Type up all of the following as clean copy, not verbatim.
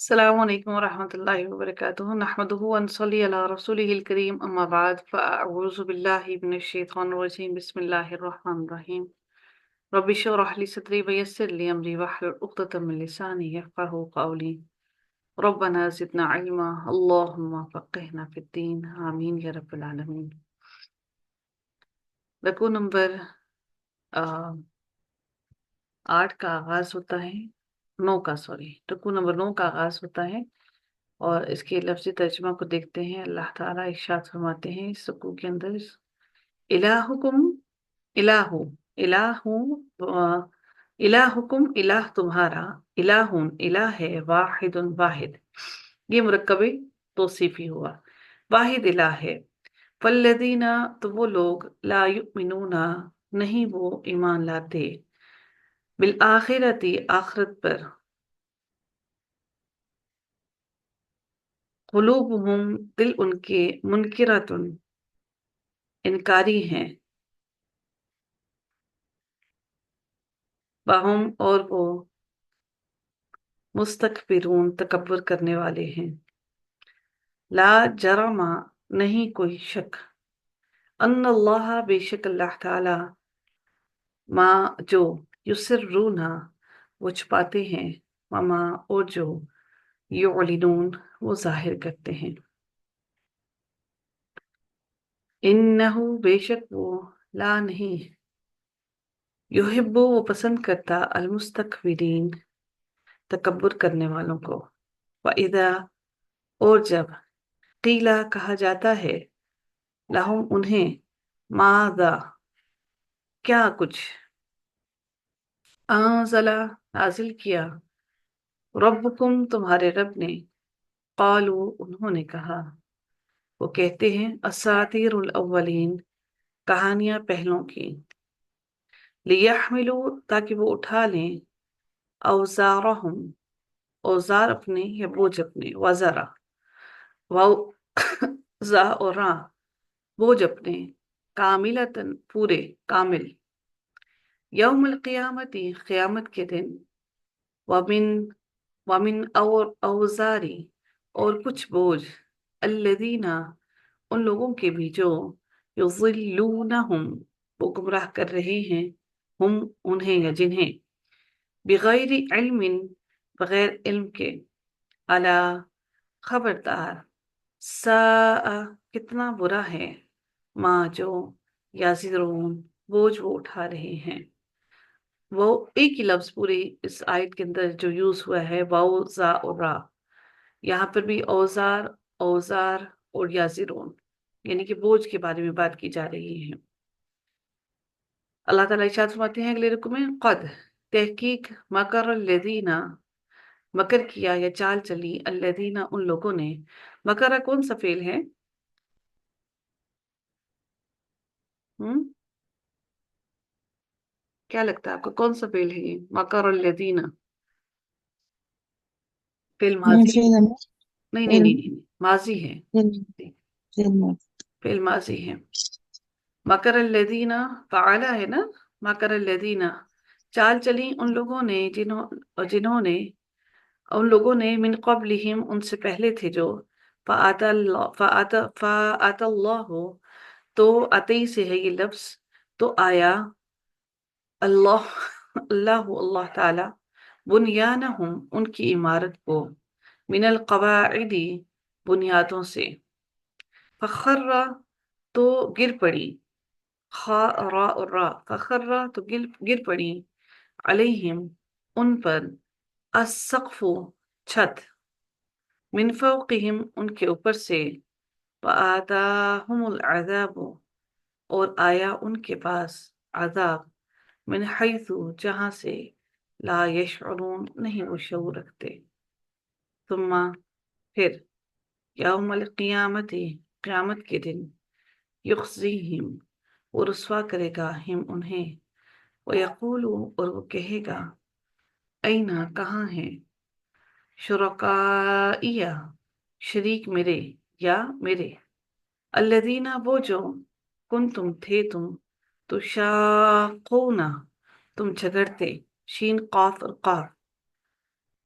السلام عليكم ورحمة الله وبركاته نحمده ونصلي على رسوله الكريم أما بعد فأعوذ بالله من الشيطان الرجيم بسم الله الرحمن الرحيم رب اشرح لي صدري ويسر لي أمري واحلل عقدة من لساني يفقهوا قولي ربنا زدنا علما اللهم فقهنا في الدين آمين يا رب العالمين رکوع نمبر 8 کا آغاز ہوتا ہے 9 کا رکوع نمبر 9 کا آغاز ہوتا ہے اور اس کے لفظی ترجمہ کو دیکھتے ہیں۔ اللہ تعالیٰ ارشاد فرماتے ہیں اس رکوع کے اندر الہکم الہ الہکم الہ تمہارا الہون الہ ہے واحد واحد، یہ مرکب توصیفی ہوا، واحد الہ ہے۔ فالذین تو وہ لوگ لا یؤمنون نہیں وہ ایمان لاتے، بالآخرتی آخرت پر، قلوبہم دل ان کے منکراتن انکاری ہیں، وہم اور وہ مستکبرون تکبر کرنے والے ہیں۔ لا جرم نہیں کوئی شک، ان اللہ بے شک اللہ تعالی ما جو یسرون وہ چھپاتے ہیں، وما اور جو یعلنون وہ ظاہر کرتے ہیں۔ انہو بے شک وہ لا نہیں یحب وہ پسند کرتا المستکبرین تکبر کرنے والوں کو۔ وَإِذَا اور جب قیلا کہا جاتا ہے لہم انہیں ماذا کیا کچھ انزل نازل کیا ربکم تمہارے رب نے، قالوا انہوں نے کہا، وہ کہتے ہیں اساطیر الاولین کہانیاں پہلوں کی، لیحملوا تاکہ وہ اٹھا لیں اوزارہم اوزار اپنے یا بوجھ اپنے، وزرا زا اور راں بوجھ اپنے، کاملتن پورے کامل، یوم القیامتی قیامت کے دن، ومن اور اوزاری اور کچھ بوجھ، الذین ان لوگوں کے بھی جو یضلونہم وہ گمراہ کر رہے ہیں، ہم انہیں یا جنہیں، بغیر علم بغیر علم کے، الا خبردار، ساء کتنا برا ہے، ما جو یزرون بوجھ وہ اٹھا رہے ہیں۔ وہ ایک ہی لفظ پوری اس آیت کے اندر جو یوز ہوا ہے واو زا اور را، یہاں پر بھی اوزار اوزار اور یازرون یعنی کہ بوجھ کے بارے میں بات کی جا رہی ہے۔ اللہ تعالیٰ ارشاد فرماتے ہیں اگلے رکوع میں، قد تحقیق مکر الذین مکر کیا یا چال چلی، الذین ان لوگوں نے، مکرہ کون سا فعل ہے؟ کیا لگتا ہے آپ کو کون سا فعل ہے یہ مکر الذین؟ فعل ماضی ہے؟ فعل نہیں نہیں نہیں فعل نہیں ماضی ہے، فعل فعل ماضی ہے۔ مکر الذین فعل ہے نا، مکر الذین چال چلی ان لوگوں نے جنہوں نے ان لوگوں نے من قبلہم ان سے پہلے تھے جو، فآت اللہ تو عطی سے ہے یہ لفظ، تو آیا اللہ اللہ تعالی بنیانہم ان کی عمارت کو، من القواعد بنیادوں سے، فخر تو گر پڑی، خا را اور را، فخر تو گر پڑی، علیہم ان پر، السقف چھت، من فوقہم ان کے اوپر سے، وآتاہم العذاب اور آیا ان کے پاس عذاب، من حیث جہاں سے، لا یشعرون نہیں وہ شعور رکھتے۔ ثم پھر، یوم القیامت قیامت کے دن، یخزیہم وہ رسوا کرے گا ہم انہیں، ویقول اور وہ کہے گا، اینا کہاں ہیں، شرکائیا شریک میرے یا میرے، الذین وہ جو کنتم تھے تم، تشاقون تم جھگڑتے، شین قاف اور قاف،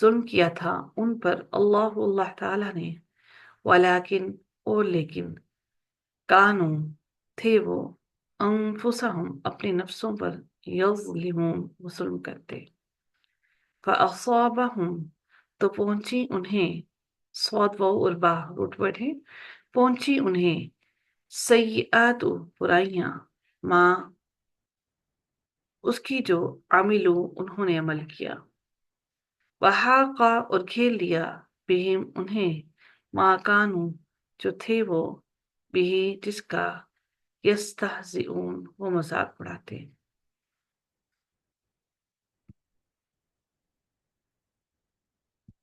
ظلم کیا تھا ان پر اللہ تعالیٰ نے، ولیکن اور لیکن، کانو تھے وہ، انفسہم اپنے نفسوں پر، یظلمون وہ ظلم کرتے، فَأَصَابَهُمْ تو پہنچی انہیں، صاد واو اور با روٹ ورڈ ہے، پہنچی انہیں سیئات برائیاں، ماں اس کی جو عملو انہوں نے عمل کیا، وحاقہ اور گھیر لیا، بہم انہیں، ما کانو جو تھے وہ، بھی جس کا، یستہزئون وہ مذاق اڑاتے.